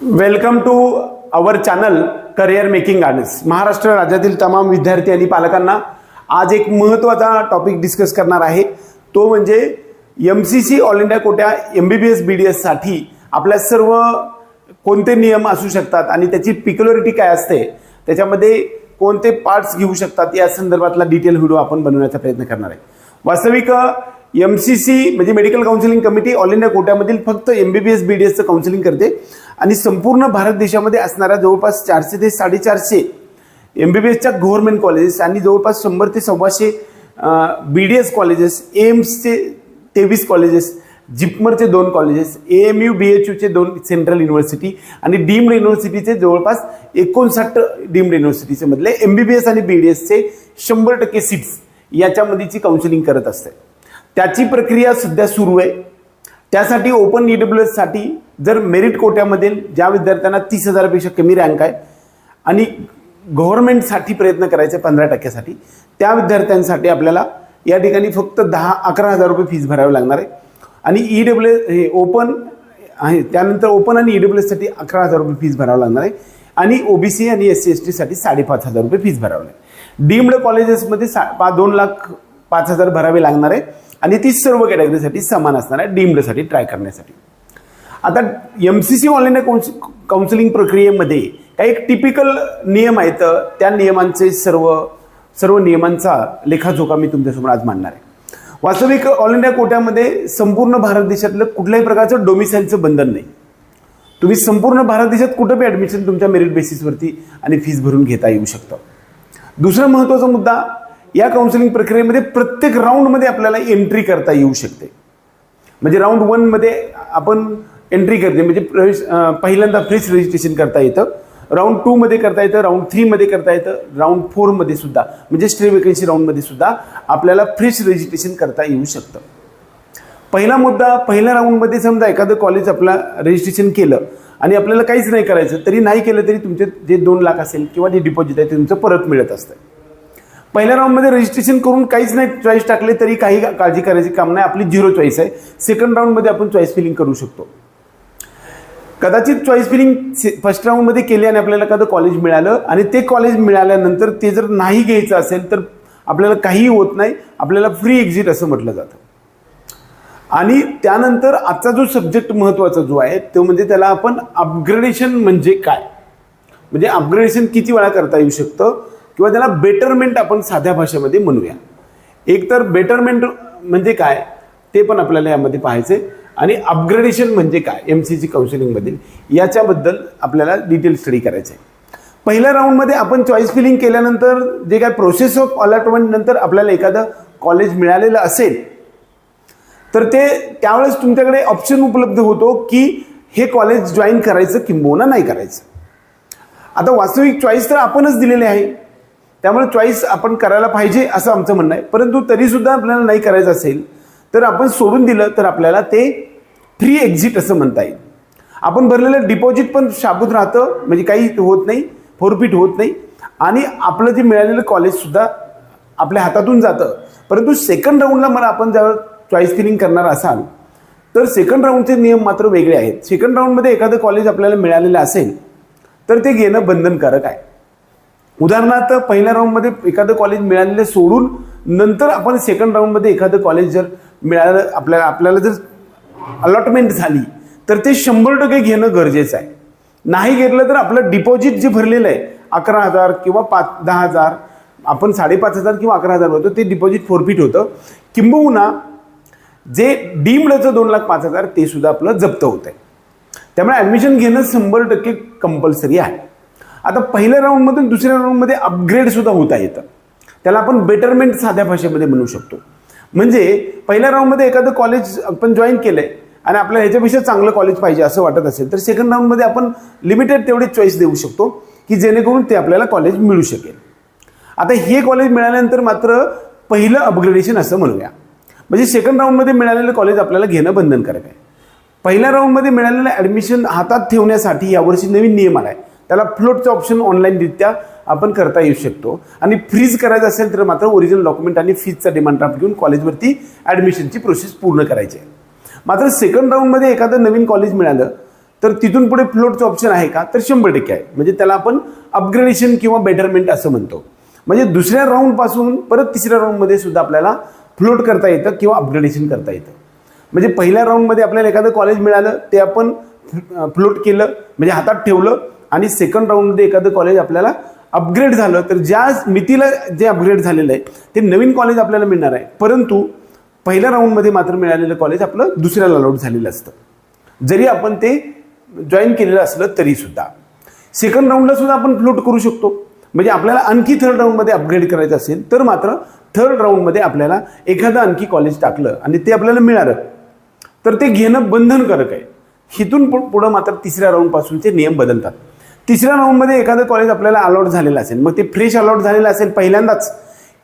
Welcome to our channel career making gardens. Maharashtra राज्यातील तमाम विद्यार्थी आणि पालकांना आज एक महत्त्वाचा टॉपिक डिस्कस करणार आहे. तो म्हणजे MCC ऑल इंडिया कोट्या MBBS BDS साठी आपल्या सर्व कोणते नियम असू शकतात आणि त्याची पिक्युलरिटी काय असते, त्याच्यामध्ये कोणते पार्ट्स घेऊ शकतात या संदर्भातला डिटेल व्हिडिओ आपण बनवण्याचा प्रयत्न करणार आहे. वास्तविक MCC म्हणजे medical counselling committee all India कोट्यामधील फक्त MBBS BDSचं काउन्सिलिंग करते आणि संपूर्ण भारत देशामध्ये असणाऱ्या जवळपास 400 ते 450 MBBSच्या गव्हर्नमेंट कॉलेजेस आणि जवळपास 100 ते 125 BDS कॉलेजेस, एम्सचे 23 कॉलेजेस, जिपमरचे 2 कॉलेजेस, AMU BHUचे 2 सेंट्रल युनिव्हर्सिटी आणि डीम्ड युनिव्हर्सिटीचे जवळपास 59 डीम्ड युनिव्हर्सिटीचे मधले MBBS आणि BDSचे 100% सीट्स याच्यामध्येची काउन्सिलिंग करत असते. त्याची प्रक्रिया सध्या सुरू आहे. त्यासाठी ओपन EWS साठी जर मेरिट कोट्यामधील ज्या विद्यार्थ्यांना 30,000पेक्षा कमी रँक आहे आणि गव्हर्नमेंटसाठी प्रयत्न करायचे 15% त्या विद्यार्थ्यांसाठी आपल्याला या ठिकाणी फक्त 11,000 रुपये फीस भरावी लागणार आहे. आणि EWS हे ओपन आहे, त्यानंतर ओपन आणि EWS साठी 11,000 रुपये फीस भरावं लागणार आहे आणि OBC आणि SC ST साठी 5,500 रुपये फीस भरावं लागेल. डीम्ड कॉलेजेसमध्ये 2,05,000 भरावे लागणार आहे आणि ती सर्व कॅटेगरीसाठी समान असणार आहे डीम्डसाठी ट्राय करण्यासाठी. आता MCC ऑल इंडिया काउन्सिलिंग प्रक्रियेमध्ये काही एक टिपिकल नियम आहेत. त्या नियमांचे सर्व नियमांचा लेखाजोखा मी तुमच्यासमोर आज मांडणार आहे. वास्तविक ऑल इंडिया कोट्यामध्ये संपूर्ण भारत देशातलं कुठल्याही प्रकारचं डोमिसाईलचं बंधन नाही. तुम्ही संपूर्ण भारत देशात कुठं बी ॲडमिशन तुमच्या मेरिट बेसिसवरती आणि फीस भरून घेता येऊ शकतं. दुसरा महत्त्वाचा मुद्दा, या काउन्सिलिंग प्रक्रियेमध्ये प्रत्येक राऊंडमध्ये आपल्याला एंट्री करता येऊ शकते. म्हणजे राऊंड 1 मध्ये आपण एंट्री करते, म्हणजे पहिल्यांदा फ्रेश रजिस्ट्रेशन करता येतं. राऊंड 2 मध्ये करता येतं, राऊंड 3 मध्ये करता येतं, राऊंड 4 मध्ये सुद्धा म्हणजे स्टे वेकन्सी राऊंडमध्ये सुद्धा आपल्याला फ्रेश रजिस्ट्रेशन करता येऊ शकतं. पहिला मुद्दा, पहिल्या राऊंडमध्ये समजा एखादं कॉलेज आपला रजिस्ट्रेशन केलं आणि आपल्याला काहीच नाही करायचं, तरी नाही केलं तरी तुमचे जे 2 लाख असेल किंवा जे डिपॉझिट आहे ते तुमचं परत मिळत असतं. पहिल्या राऊंडमध्ये रजिस्ट्रेशन करून काहीच नाही चॉईस टाकले तरी काही काळजी करायची काम नाही, आपली 0 चॉईस आहे. सेकंड राऊंडमध्ये आपण चॉईस फिलिंग करू शकतो. कदाचित चॉईस फिलिंग फर्स्ट राऊंडमध्ये केली आणि आपल्याला एखादं कॉलेज मिळालं आणि ते कॉलेज मिळाल्यानंतर ते जर नाही घ्यायचं असेल तर आपल्याला काहीही होत नाही, आपल्याला फ्री एक्झिट असं म्हटलं जातं. आणि त्यानंतर आजचा जो सब्जेक्ट महत्त्वाचा जो आहे तो म्हणजे त्याला आपण अपग्रेडेशन म्हणजे काय, म्हणजे अपग्रेडेशन किती वेळा करता येऊ शकतं किंवा त्याला बेटरमेंट आपण साध्या भाषेमध्ये म्हणूया. एक तर बेटरमेंट म्हणजे काय ते पण आपल्याला यामध्ये पाहायचे आणि अपग्रेडेशन म्हणजे काय MCC काउन्सिलिंगमधील याच्याबद्दल आपल्याला डिटेल स्टडी करायचं आहे. पहिल्या राऊंडमध्ये आपण चॉईस फिलिंग केल्यानंतर जे काय प्रोसेस ऑफ अलॉटमेंट नंतर आपल्याला एखादं कॉलेज मिळालेलं असेल तर ते त्यावेळेस तुमच्याकडे ऑप्शन उपलब्ध होतो की हे कॉलेज जॉईन करायचं किंबहुना नाही करायचं. आता वास्तविक चॉईस तर आपणच दिलेली आहे, त्यामुळे चॉईस आपण करायला पाहिजे असं आमचं म्हणणं आहे. परंतु तरीसुद्धा आपल्याला नाही करायचं असेल तर आपण सोडून दिलं तर आपल्याला ते फ्री एक्झिट असं म्हणता येईल. आपण भरलेलं डिपॉझिट पण शाबूत राहतं, म्हणजे काही होत नाही, फोरफिट होत नाही आणि आपलं जे मिळालेलं कॉलेजसुद्धा आपल्या हातातून जातं. परंतु सेकंड राऊंडला मला आपण जर चॉईस फिलिंग करणार असाल तर सेकंड राऊंडचे नियम मात्र वेगळे आहेत. सेकंड राऊंडमध्ये एखादं कॉलेज आपल्याला मिळालेलं असेल तर ते घेणं बंधनकारक आहे. उदाहरणार्थ पहिल्या राऊंडमध्ये एखादं कॉलेज मिळालेलं सोडून नंतर आपण सेकंड राऊंडमध्ये एखादं कॉलेज जर मिळालं आपल्याला जर अलॉटमेंट झाली तर ते 100% घेणं गरजेचं आहे. नाही घेतलं तर आपलं डिपॉझिट जे भरलेलं आहे 11,000 किंवा 10,000, आपण 5,500 किंवा 11,000 होतं ते डिपॉझिट फोरफिट होतं, किंबहुना जे डीम्डचं 2,05,000 ते सुद्धा आपलं जप्त होतं आहे. त्यामुळे ॲडमिशन घेणं 100% कंपल्सरी आहे. आता पहिल्या राऊंडमधून दुसऱ्या राऊंडमध्ये अपग्रेड सुद्धा होता येतं, त्याला आपण बेटरमेंट साध्या भाषेमध्ये म्हणू शकतो. म्हणजे पहिल्या राऊंडमध्ये एखादं कॉलेज आपण जॉईन केलंय आणि आपल्याला ह्याच्यापेक्षा चांगलं कॉलेज पाहिजे असं वाटत असेल तर सेकंड राऊंडमध्ये आपण लिमिटेड तेवढे चॉईस देऊ शकतो की जेणेकरून ते आपल्याला कॉलेज मिळू शकेल. आता हे कॉलेज मिळाल्यानंतर मात्र पहिलं अपग्रेडेशन असं म्हणूया, म्हणजे सेकंड राऊंडमध्ये मिळालेलं कॉलेज आपल्याला घेणं बंधनकारक आहे. पहिल्या राऊंडमध्ये मिळालेलं ॲडमिशन हातात ठेवण्यासाठी यावर्षी नवीन नियम आला आहे, त्याला फ्लोटचं ऑप्शन ऑनलाईनरित्या आपण करता येऊ शकतो. आणि फ्रीज करायचं असेल तर मात्र ओरिजिनल डॉक्युमेंट आणि फीजचा डिमांड ड्राफ्ट घेऊन कॉलेजवरती ॲडमिशनची प्रोसेस पूर्ण करायची आहे. मात्र सेकंड राऊंडमध्ये एखादं नवीन कॉलेज मिळालं तर तिथून पुढे फ्लोटचं ऑप्शन आहे का, तर 100% आहे. म्हणजे त्याला आपण अपग्रेडेशन किंवा बेटरमेंट असं म्हणतो. म्हणजे दुसऱ्या राऊंडपासून परत तिसऱ्या राऊंडमध्ये सुद्धा आपल्याला फ्लोट करता येतं किंवा अपग्रेडेशन करता येतं. म्हणजे पहिल्या राऊंडमध्ये आपल्याला एखादं कॉलेज मिळालं, ते आपण फ्लोट केलं म्हणजे हातात ठेवलं, आणि सेकंड राऊंडमध्ये एखादं कॉलेज आपल्याला अपग्रेड झालं, तर ज्या मितीला जे अपग्रेड झालेलं आहे ते नवीन कॉलेज आपल्याला मिळणार आहे. परंतु पहिल्या राऊंडमध्ये मात्र मिळालेलं कॉलेज आपलं दुसऱ्याला अलॉट झालेलं असतं, जरी आपण ते जॉईन केलेलं असलं तरी सुद्धा. सेकंड राऊंडला सुद्धा आपण फ्लोट करू शकतो. म्हणजे आपल्याला आणखी थर्ड राऊंडमध्ये अपग्रेड करायचं असेल तर मात्र थर्ड राऊंडमध्ये आपल्याला एखादं आणखी कॉलेज टाकलं आणि ते आपल्याला मिळालं तर ते घेणं बंधनकारक आहे. इथून पुढं मात्र तिसऱ्या राऊंडपासूनचे नियम बदलतात. तिसऱ्या राऊंडमध्ये एखादं कॉलेज आपल्याला अलॉट झालेलं असेल, मग ते फ्रेश अलॉट झालेलं असेल पहिल्यांदाच,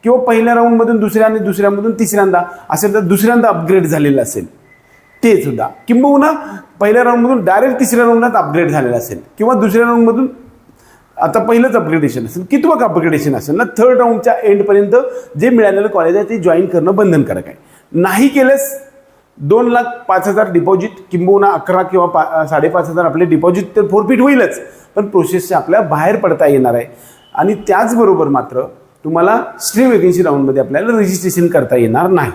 किंवा पहिल्या राऊंडमधून दुसऱ्या आणि दुसऱ्यामधून तिसऱ्यांदा असेल तर दुसऱ्यांदा अपग्रेड झालेलं असेल ते सुद्धा, किंबहुना पहिल्या राऊंडमधून डायरेक्ट तिसऱ्या राऊंडलाच अपग्रेड झालेलं असेल, किंवा दुसऱ्या राऊंडमधून आता पहिलंच अपग्रेडेशन असेल, कितवं अपग्रेडेशन असेल ना, थर्ड राऊंडच्या एंडपर्यंत जे मिळालेलं कॉलेज आहे ते जॉईन करणं बंधनकारक आहे. नाही केल्यास 2,05,000 डिपॉझिट, किंबहुना 11 किंवा 5,500 आपले डिपॉझिट तर फोरफिट होईलच, पण प्रोसेसच्या आपल्या बाहेर पडता येणार आहे. आणि त्याचबरोबर मात्र तुम्हाला स्ट्रे वेकेन्सी राऊंडमध्ये आपल्याला रजिस्ट्रेशन करता येणार नाही.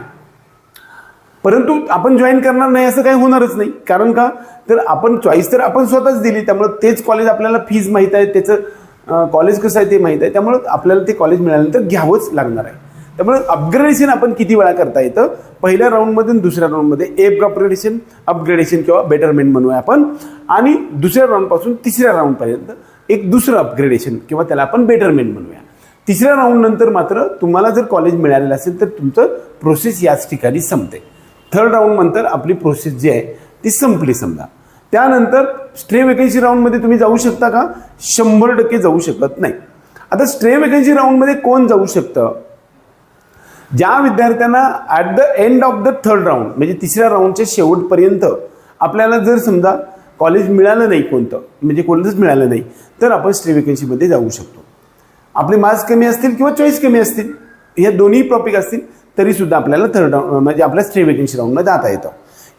परंतु आपण जॉईन करणार नाही असं काही होणारच नाही. कारण का, तर आपण चॉईस तर आपण स्वतःच दिली, त्यामुळे तेच कॉलेज आपल्याला फीज माहीत आहे, त्याचं कॉलेज कसं आहे ते माहीत आहे, त्यामुळे आपल्याला ते कॉलेज मिळाल्यानंतर घ्यावंच लागणार आहे. त्यामुळे अपग्रेडेशन आपण किती वेळा करता येतं, पहिल्या राऊंडमधून दुसऱ्या राऊंडमध्ये एक अपग्रेडेशन किंवा बेटरमेंट म्हणूया आपण, आणि दुसऱ्या राऊंडपासून तिसऱ्या राऊंडपर्यंत एक दुसरं अपग्रेडेशन किंवा त्याला आपण बेटरमेंट म्हणूया. तिसऱ्या राऊंड नंतर मात्र तुम्हाला जर कॉलेज मिळालेलं असेल तर तुमचं प्रोसेस याच ठिकाणी संपते. थर्ड राऊंड नंतर आपली प्रोसेस जी आहे ती संपली समजा. त्यानंतर स्ट्रे वेकेन्सी राऊंडमध्ये तुम्ही जाऊ शकता का, 100% जाऊ शकत नाही. आता स्ट्रे वेकेन्सी राऊंडमध्ये कोण जाऊ शकतं, ज्या विद्यार्थ्यांना at the end of the third round म्हणजे तिसऱ्या राऊंडच्या शेवटपर्यंत आपल्याला जर समजा कॉलेज मिळालं नाही, कोणतं म्हणजे कोणतंच मिळालं नाही, तर आपण स्ट्रे वेकेन्सीमध्ये जाऊ शकतो. आपले मार्क्स कमी असतील किंवा चॉईस कमी असतील, या दोन्ही टॉपिक असतील तरी सुद्धा आपल्याला थर्ड राऊंड म्हणजे आपल्या स्ट्रे वेकेन्सी राऊंडमध्ये जाता येतं.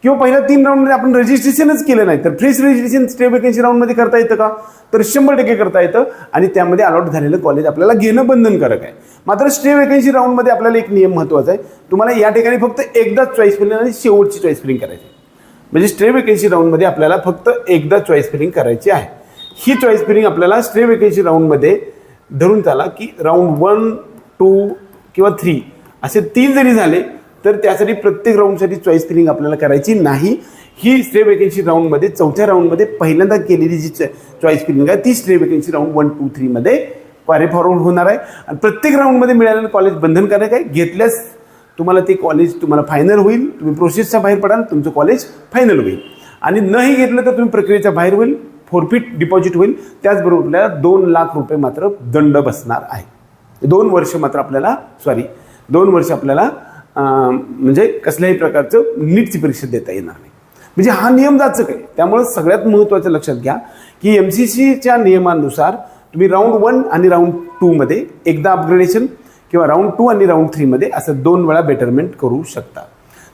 किंवा पहिल्या 3 राऊंडमध्ये आपण रजिस्ट्रेशनच केलं नाही तर फ्रेश रजिस्ट्रेशन स्ट्रे वेकेन्सी राऊंडमध्ये करता येतं का, तर 100% करता येतं. आणि त्यामध्ये अलॉट झालेलं कॉलेज आपल्याला घेणं बंधनकारक आहे. मात्र स्ट्रे वेकेन्सी राऊंडमध्ये आपल्याला एक नियम महत्त्वाचा आहे, तुम्हाला या ठिकाणी फक्त एकदाच चॉईस फिलिंग आणि शेवटची चॉईस फिलिंग करायची. म्हणजे स्ट्रे वेकेन्सी राऊंडमध्ये आपल्याला फक्त एकदा चॉईस फिलिंग करायची आहे. ही चॉईस फिलिंग आपल्याला स्ट्रे वेकेन्सी राऊंडमध्ये धरून चाला की राऊंड 1, 2 किंवा 3 असे 3 जरी झाले तर त्यासाठी प्रत्येक राऊंडसाठी चॉईस फिलिंग आपल्याला करायची नाही. ही स्ट्रे वेकेन्सी राऊंडमध्ये चौथ्या राऊंडमध्ये पहिल्यांदा केलेली जी चॉईस फिलिंग आहे ती स्ट्रे वेकेन्सी राऊंड 1, 2, 3 मध्ये कॅरी फॉरवर्ड होणार आहे. आणि प्रत्येक राऊंडमध्ये मिळालेलं कॉलेज बंधनकारक आहे. घेतल्यास तुम्हाला ते कॉलेज तुम्हाला फायनल होईल, तुम्ही प्रोसेसच्या बाहेर पडाल, तुमचं कॉलेज फायनल होईल. आणि नाही घेतलं तर तुम्ही प्रक्रियेच्या बाहेर होईल, फोरफिट डिपॉझिट होईल. त्याचबरोबर आपल्याला 2 लाख रुपये मात्र दंड बसणार आहे. 2 वर्ष मात्र आपल्याला 2 वर्ष आपल्याला म्हणजे कसल्याही प्रकारचं नीटची परीक्षा देता येणार नाही. म्हणजे हा नियम जाचक आहे. त्यामुळे सगळ्यात महत्त्वाचं लक्षात घ्या की MCCच्या नियमानुसार तुम्ही राऊंड 1 आणि राऊंड 2 मध्ये एकदा अपग्रेडेशन किंवा राऊंड 2 आणि राऊंड 3 मध्ये असं 2 वेळा बेटरमेंट करू शकता.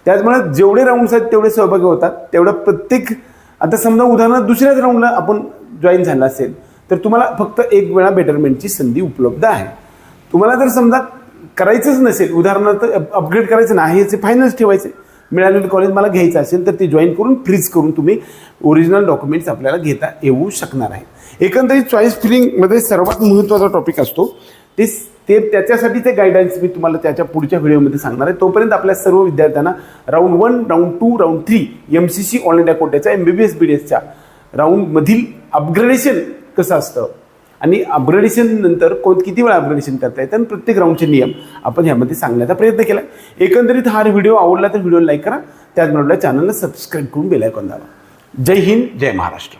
त्याचमुळे जेवढे राऊंड्स आहेत तेवढे सहभागी होतात, तेवढं प्रत्येक आता समजा उदाहरणार्थ दुसऱ्याच राऊंडला आपण जॉईन झाला असेल तर तुम्हाला फक्त 1 वेळा बेटरमेंटची संधी उपलब्ध आहे. तुम्हाला जर समजा करायचंच नसेल, उदाहरणार्थ अपग्रेड करायचं नाही, याचे फायनल्स ठेवायचे, मिळालेलं कॉलेज मला घ्यायचं असेल तर ते जॉईन करून फ्रीज करून तुम्ही ओरिजिनल डॉक्युमेंट्स आपल्याला घेता येऊ शकणार आहे. एकंदरीत चॉईस फिलिंगमध्ये सर्वात महत्त्वाचा टॉपिक असतो ते त्याच्यासाठीचे गाईडन्स मी तुम्हाला त्याच्या पुढच्या व्हिडिओमध्ये सांगणार आहे. तोपर्यंत आपल्या सर्व विद्यार्थ्यांना round 1, round 2, round 3 MCC all India कोट्याच्या MBBS BDSच्या राऊंडमधील अपग्रेडेशन कसं असतं आणि अपग्रेडेशन नंतर किती वेळा अपग्रेडेशन करता येतं आणि प्रत्येक राऊंडचे नियम आपण ह्यामध्ये सांगण्याचा प्रयत्न केला. एकंदरीत हा व्हिडिओ आवडला तर व्हिडिओला लाईक करा, त्याचबरोबर चॅनलला सबस्क्राईब करून बेल आयकॉन दाबा. जय हिंद, जय महाराष्ट्र.